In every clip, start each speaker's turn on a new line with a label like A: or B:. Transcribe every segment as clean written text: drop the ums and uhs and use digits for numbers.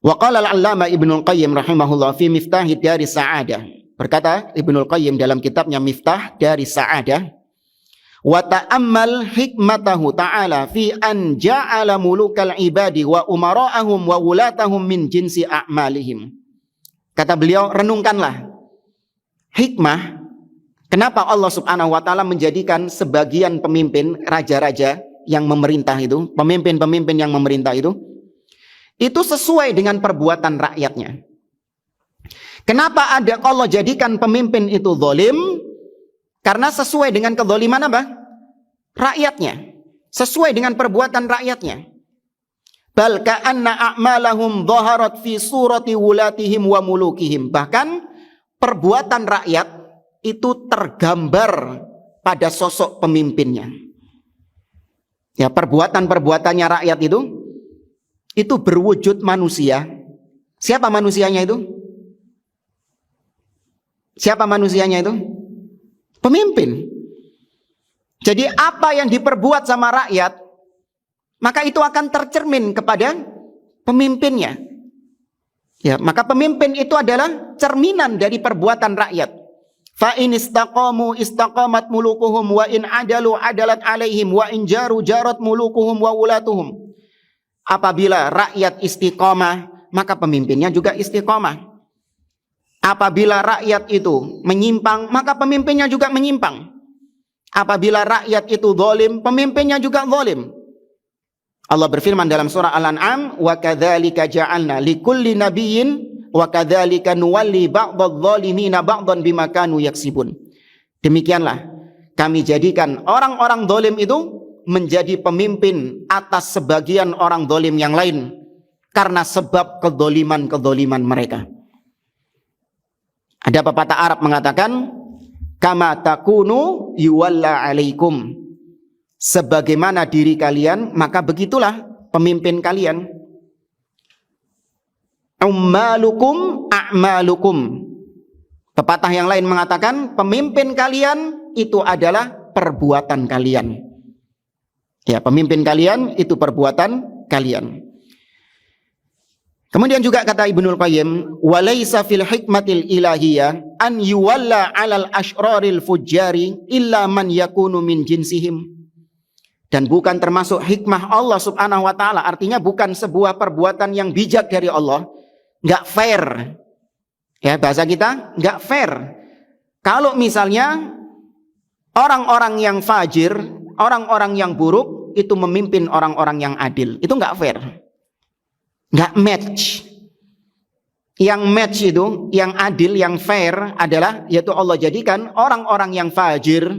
A: Wa qala al-'allamah Ibnul Qayyim rahimahullah fi Miftah Daris Sa'adah. Berkata Ibnul Qayyim dalam kitabnya Miftah Daris Sa'adah, wa ta'ammal hikmatahu ta'ala fi an ja'ala mulukal ibadi wa umara'ahum wa wulatahum min jinsi a'malihim. Kata beliau, renungkanlah hikmah kenapa Allah Subhanahu wa taala menjadikan sebagian pemimpin, raja-raja yang memerintah itu, pemimpin-pemimpin yang memerintah itu sesuai dengan perbuatan rakyatnya. Kenapa ada Allah jadikan pemimpin itu zalim? Karena sesuai dengan kezaliman apa? Rakyatnya. Sesuai dengan perbuatan rakyatnya. Bal ka'anna a'malahum dhaharat fi surati wulatihim wa mulukihim. Bahkan perbuatan rakyat itu tergambar pada sosok pemimpinnya. Ya, perbuatan-perbuatannya rakyat itu berwujud manusia. Siapa manusianya itu? Siapa manusianya itu? Pemimpin. Jadi apa yang diperbuat sama rakyat, maka itu akan tercermin kepada pemimpinnya. Ya, maka pemimpin itu adalah cerminan dari perbuatan rakyat. Fa in istaqamu istaqamat mulukuhum wa in adalu adalat alaihim wa in jaru jarat mulukuhum wa ulatuhum. Apabila rakyat istiqomah, maka pemimpinnya juga istiqomah. Apabila rakyat itu menyimpang, maka pemimpinnya juga menyimpang. Apabila rakyat itu zalim, pemimpinnya juga zalim. Allah berfirman dalam surah Al-An'am, wa kadzalika ja'alna likulli nabiyyin wa kadzalika nuwalli ba'dadh-dhalimina ba'dhan bima kanu yaksibun. Demikianlah kami jadikan orang-orang zalim itu menjadi pemimpin atas sebagian orang zalim yang lain karena sebab kezaliman-kezaliman mereka. Ada pepatah Arab mengatakan, kama takunu yuwalla alaikum. Sebagaimana diri kalian, maka begitulah pemimpin kalian. Ummalukum a'malukum. Pepatah yang lain mengatakan, pemimpin kalian itu adalah perbuatan kalian. Ya, pemimpin kalian itu perbuatan kalian. Kemudian juga kata Ibnul Qayyim, walaysa fil hikmatil ilahiyah an yuwalla 'alal asyraril fujjari illa man yakunu min jinsihim. Dan bukan termasuk hikmah Allah Subhanahu wa taala, artinya bukan sebuah perbuatan yang bijak dari Allah, enggak fair. Ya, bahasa kita enggak fair. Kalau misalnya orang-orang yang fajir, orang-orang yang buruk itu memimpin orang-orang yang adil, itu enggak fair. Nggak match. Yang match itu, yang adil, yang fair adalah, yaitu Allah jadikan orang-orang yang fajir,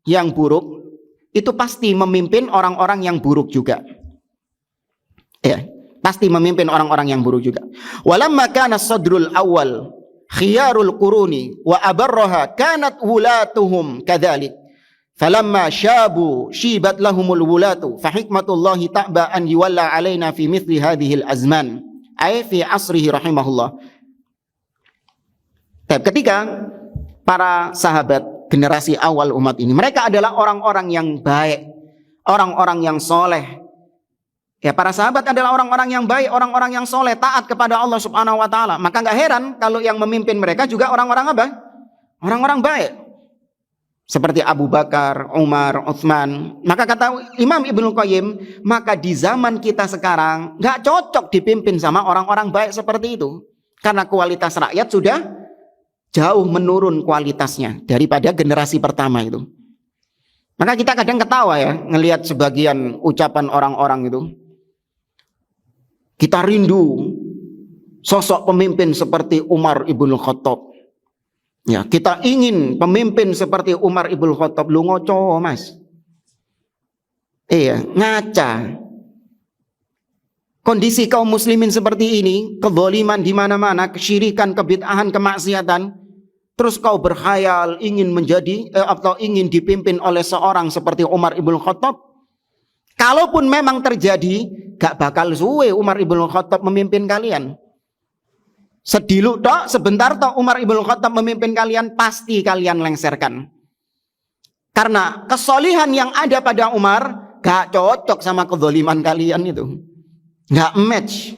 A: yang buruk, itu pasti memimpin orang-orang yang buruk juga. Ya, pasti memimpin orang-orang yang buruk juga. Walamma kana sadrul awal khiyarul quruni wa abarraha kanat wulatuhum kadzalik. Falamma syabu syibat lahumul wulatu fa hikmatullahi ta'ba an yuwalla alaina fi mithli hadhil azman ay fi asrihi rahimahullah. Ketika para sahabat generasi awal umat ini, mereka adalah orang-orang yang baik, orang-orang yang soleh. Ya, para sahabat adalah orang-orang yang baik, orang-orang yang soleh, taat kepada Allah Subhanahu wa taala. Maka enggak heran kalau yang memimpin mereka juga orang-orang apa? Orang-orang baik. Seperti Abu Bakar, Umar, Utsman. Maka kata Imam Ibnul Qayyim, maka di zaman kita sekarang nggak cocok dipimpin sama orang-orang baik seperti itu. Karena kualitas rakyat sudah jauh menurun kualitasnya daripada generasi pertama itu. Maka kita kadang ketawa ya, ngelihat sebagian ucapan orang-orang itu. Kita rindu sosok pemimpin seperti Umar Ibn Khattab. Ya, kita ingin pemimpin seperti Umar Ibn Khattab. Lu ngoco, Mas. Iya, ngaca. Kondisi kaum muslimin seperti ini, kezaliman di mana-mana, kesyirikan, kebid'ahan, kemaksiatan. Terus kau berkhayal ingin menjadi atau ingin dipimpin oleh seorang seperti Umar Ibn Khattab. Kalaupun memang terjadi, gak bakal suwe Umar Ibn Khattab memimpin kalian. Sediluk tok, sebentar tok Umar Ibn Khattab memimpin kalian, pasti kalian lengserkan. Karena kesolihan yang ada pada Umar gak cocok sama kezaliman kalian itu. Gak match.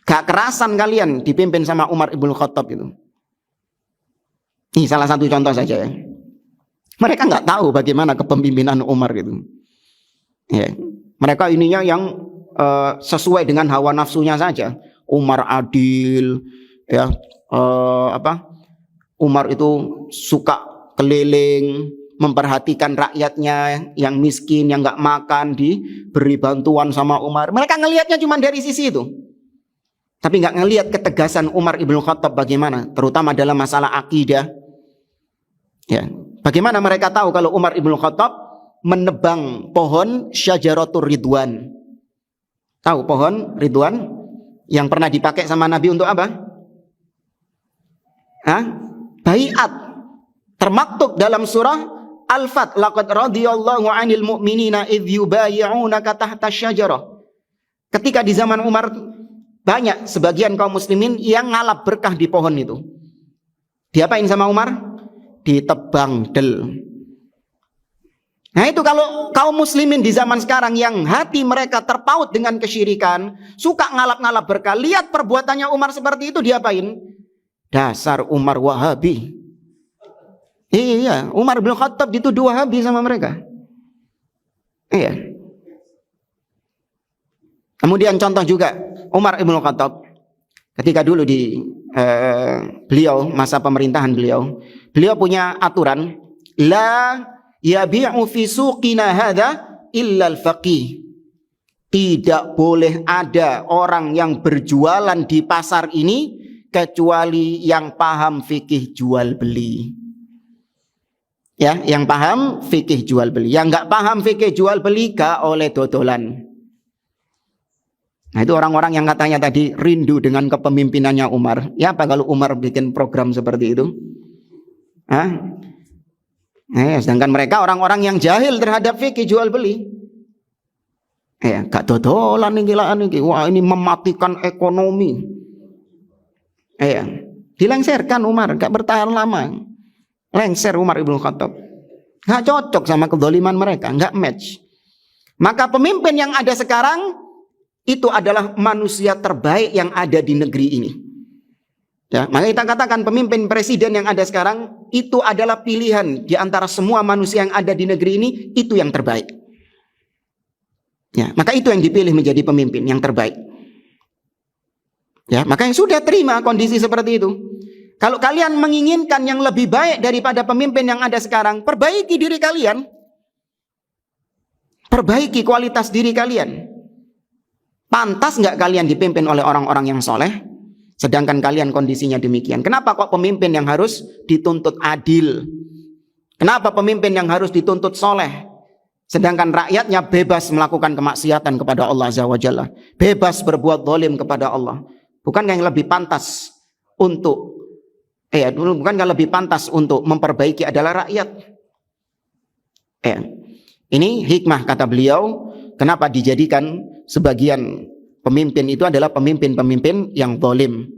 A: Gak kerasan kalian dipimpin sama Umar ibn Khattab itu. Ini salah satu contoh saja ya. Mereka nggak tahu bagaimana kepemimpinan Umar gitu. Ya. Mereka ininya yang sesuai dengan hawa nafsunya saja. Umar adil, ya Umar itu suka keliling, memperhatikan rakyatnya yang miskin, yang nggak makan, diberi bantuan sama Umar. Mereka ngelihatnya cuma dari sisi itu. Tapi nggak ngelihat ketegasan Umar ibn Khattab bagaimana, terutama dalam masalah akidah. Ya, bagaimana mereka tahu kalau Umar ibn Khattab menebang pohon Syajaratul Ridwan? Tahu pohon Ridwan yang pernah dipakai sama Nabi untuk apa? Baiat. Termaktub dalam surah Al-Fat, laqad radhiyallahu 'anil mu'minina idh yubayyi'unaka tahta syajarah. Ketika di zaman Umar banyak sebagian kaum muslimin yang ngalap berkah di pohon itu. Diapain sama Umar? Ditebang del. Nah itu kalau kaum muslimin di zaman sekarang yang hati mereka terpaut dengan kesyirikan, suka ngalap-ngalap berkah, lihat perbuatannya Umar seperti itu, diapain? Dasar Umar Wahabi. Iya, Umar bin Khattab dituduh Wahabi sama mereka. Iya. Kemudian contoh juga Umar ibn Khattab ketika dulu di beliau masa pemerintahan beliau punya aturan, la yabi'u fi suqina hadza illa al-faqih. Tidak boleh ada orang yang berjualan di pasar ini kecuali yang paham fikih jual beli. Ya, yang paham fikih jual beli. Yang nggak paham fikih jual beli gak oleh dodolan. Nah itu orang-orang yang katanya tadi rindu dengan kepemimpinannya Umar. Ya apa kalau Umar bikin program seperti itu? Sedangkan mereka orang-orang yang jahil terhadap fikih jual beli. Gak dodolan nih gilaan nih. Wah ini mematikan ekonomi. Dilengserkan Umar, gak bertahan lama. Lengser Umar ibn Khattab. Gak cocok sama kedoliman mereka, gak match. Maka pemimpin yang ada sekarang itu adalah manusia terbaik yang ada di negeri ini. Ya, maka kita katakan pemimpin presiden yang ada sekarang itu adalah pilihan di antara semua manusia yang ada di negeri ini, itu yang terbaik. Ya, maka itu yang dipilih menjadi pemimpin yang terbaik. Ya, maka yang sudah terima kondisi seperti itu. Kalau kalian menginginkan yang lebih baik daripada pemimpin yang ada sekarang, perbaiki diri kalian. Perbaiki kualitas diri kalian. Pantas nggak kalian dipimpin oleh orang-orang yang soleh, sedangkan kalian kondisinya demikian? Kenapa kok pemimpin yang harus dituntut adil? Kenapa pemimpin yang harus dituntut soleh, sedangkan rakyatnya bebas melakukan kemaksiatan kepada Allah Azza wa Jalla, bebas berbuat zalim kepada Allah? Bukankah yang lebih pantas untuk bukankah lebih pantas untuk memperbaiki adalah rakyat? Ini hikmah kata beliau, kenapa dijadikan sebagian pemimpin itu adalah pemimpin-pemimpin yang zalim.